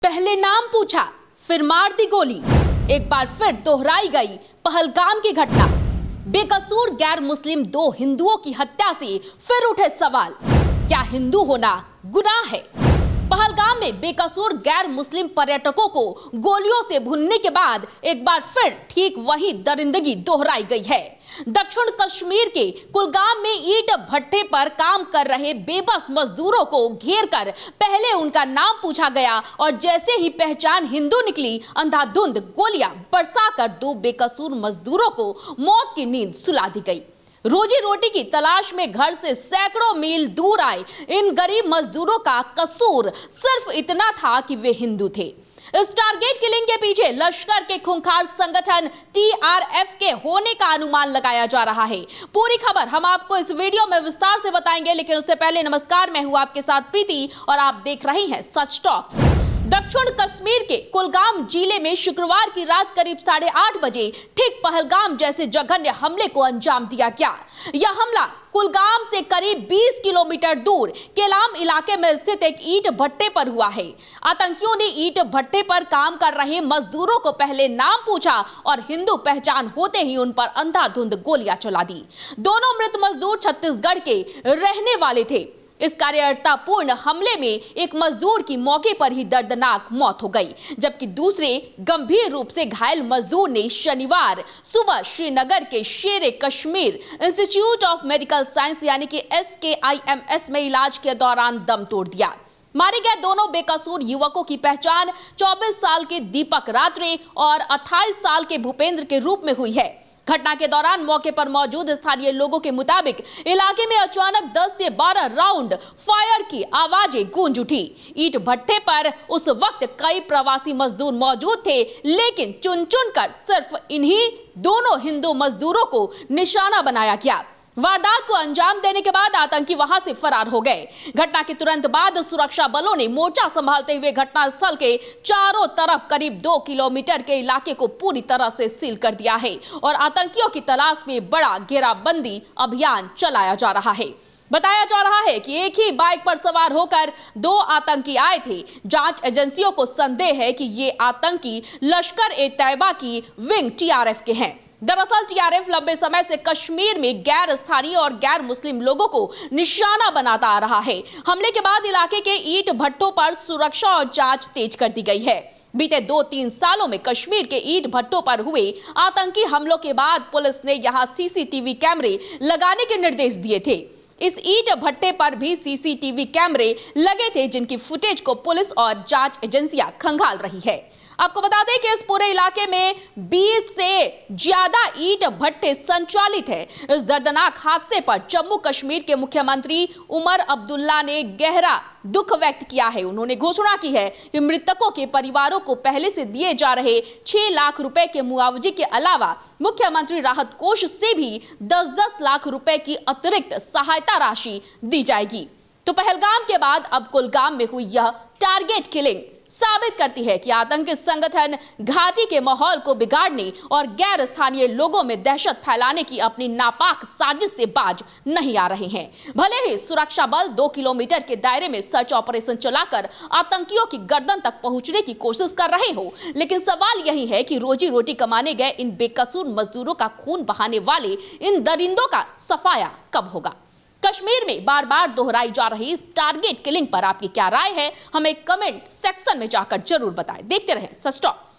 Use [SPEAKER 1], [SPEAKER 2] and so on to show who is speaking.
[SPEAKER 1] पहले नाम पूछा, फिर मार दी गोली। एक बार फिर दोहराई गई पहलगाम की घटना। बेकसूर गैर मुस्लिम दो हिंदुओं की हत्या से फिर उठे सवाल, क्या हिंदू होना गुनाह है? पहलगाम में बेकसूर गैर मुस्लिम पर्यटकों को गोलियों से भूनने के बाद एक बार फिर ठीक वही दरिंदगी दोहराई गई है। दक्षिण कश्मीर के कुलगाम में ईंट भट्टे पर काम कर रहे बेबस मजदूरों को घेरकर पहले उनका नाम पूछा गया और जैसे ही पहचान हिंदू निकली, अंधाधुंध गोलियां बरसाकर दो बेकसूर मजदूरों को मौत की नींद सुला दी गई। रोजी रोटी की तलाश में घर से सैकड़ों मील दूर आए इन गरीब मजदूरों का कसूर सिर्फ इतना था कि वे हिंदू थे। इस टारगेट किलिंग के पीछे लश्कर के खूंखार संगठन TRF के होने का अनुमान लगाया जा रहा है। पूरी खबर हम आपको इस वीडियो में विस्तार से बताएंगे, लेकिन उससे पहले नमस्कार, मैं हूं आपके साथ प्रीति और आप देख रहे हैं सच टॉक्स। दक्षिण कश्मीर के कुलगाम जिले में शुक्रवार की रात करीब 8:30 बजे ठीक पहलगाम जैसे जघन्य हमले को अंजाम दिया गया। यह हमला कुलगाम से करीब 20 किलोमीटर दूर केलाम इलाके में स्थित एक ईंट भट्टे पर हुआ है। आतंकियों ने ईंट भट्टे पर काम कर रहे मजदूरों को पहले नाम पूछा और हिंदू पहचान होते ही उन पर अंधाधुंध गोलियां चला दी। दोनों मृत मजदूर छत्तीसगढ़ के रहने वाले थे। इस कायरतापूर्ण हमले में एक मजदूर की मौके पर ही दर्दनाक मौत हो गई, जबकि दूसरे गंभीर रूप से घायल मजदूर ने शनिवार सुबह श्रीनगर के शेर Kashmir institute of medical science यानी कि SKIMS में इलाज के दौरान दम तोड़ दिया। मारे गए दोनों बेकसूर युवकों की पहचान 24 साल के दीपक रात्रे और 28 साल के भूपेंद्र के रूप में हुई है। घटना के दौरान मौके पर मौजूद स्थानीय लोगों के मुताबिक इलाके में अचानक 10 से 12 राउंड फायर की आवाजें गूंज उठी। ईंट भट्टे पर उस वक्त कई प्रवासी मजदूर मौजूद थे, लेकिन चुन चुन कर सिर्फ इन्हीं दोनों हिंदू मजदूरों को निशाना बनाया गया। वारदात को अंजाम देने के बाद आतंकी वहां से फरार हो गए। घटना के तुरंत बाद सुरक्षा बलों ने मोर्चा संभालते हुए घटनास्थल के चारों तरफ करीब 2 किलोमीटर के इलाके को पूरी तरह से सील कर दिया है और आतंकियों की तलाश में बड़ा घेराबंदी अभियान चलाया जा रहा है। बताया जा रहा है कि एक ही बाइक पर सवार होकर 2 आतंकी आए थे। जांच एजेंसियों को संदेह है कि ये आतंकी लश्कर-ए-तैयबा की विंग TRF के हैं। दरअसल TRF लंबे समय से कश्मीर में गैर स्थानीय और गैर मुस्लिम लोगों को निशाना बनाता आ रहा है। हमले के बाद इलाके के ईंट भट्टों पर सुरक्षा और जांच तेज कर दी गई है। बीते 2-3 सालों में कश्मीर के ईंट भट्टों पर हुए आतंकी हमलों के बाद पुलिस ने यहां CCTV कैमरे लगाने के निर्देश दिए थे। इस ईंट भट्टे पर भी CCTV कैमरे लगे थे, जिनकी फुटेज को पुलिस और जांच एजेंसियां खंगाल रही है। आपको बता दें कि इस पूरे इलाके में 20 से ज्यादा ईंट भट्टे संचालित है। इस दर्दनाक हादसे पर जम्मू कश्मीर के मुख्यमंत्री उमर अब्दुल्ला ने गहरा दुख व्यक्त किया है। उन्होंने घोषणा की है कि मृतकों के परिवारों को पहले से दिए जा रहे 6 लाख रुपए के मुआवजे के अलावा मुख्यमंत्री राहत कोष से भी 10-10 लाख रुपए की अतिरिक्त सहायता राशि दी जाएगी। तो पहलगाम के बाद अब कुलगाम में हुई यह टारगेट किलिंग साबित करती है कि आतंकी संगठन घाटी के माहौल को बिगाड़ने और गैर स्थानीय लोगों में दहशत फैलाने की अपनी नापाक साजिश से बाज नहीं आ रहे हैं। भले ही सुरक्षा बल 2 किलोमीटर के दायरे में सर्च ऑपरेशन चलाकर आतंकियों की गर्दन तक पहुंचने की कोशिश कर रहे हो, लेकिन सवाल यही है कि रोजी रोटी कमाने गए इन बेकसूर मजदूरों का खून बहाने वाले इन दरिंदों का सफाया कब होगा? कश्मीर में बार बार दोहराई जा रही इस टारगेट किलिंग पर आपकी क्या राय है? हमें कमेंट सेक्शन में जाकर जरूर बताएं। देखते रहें सच टॉक्स।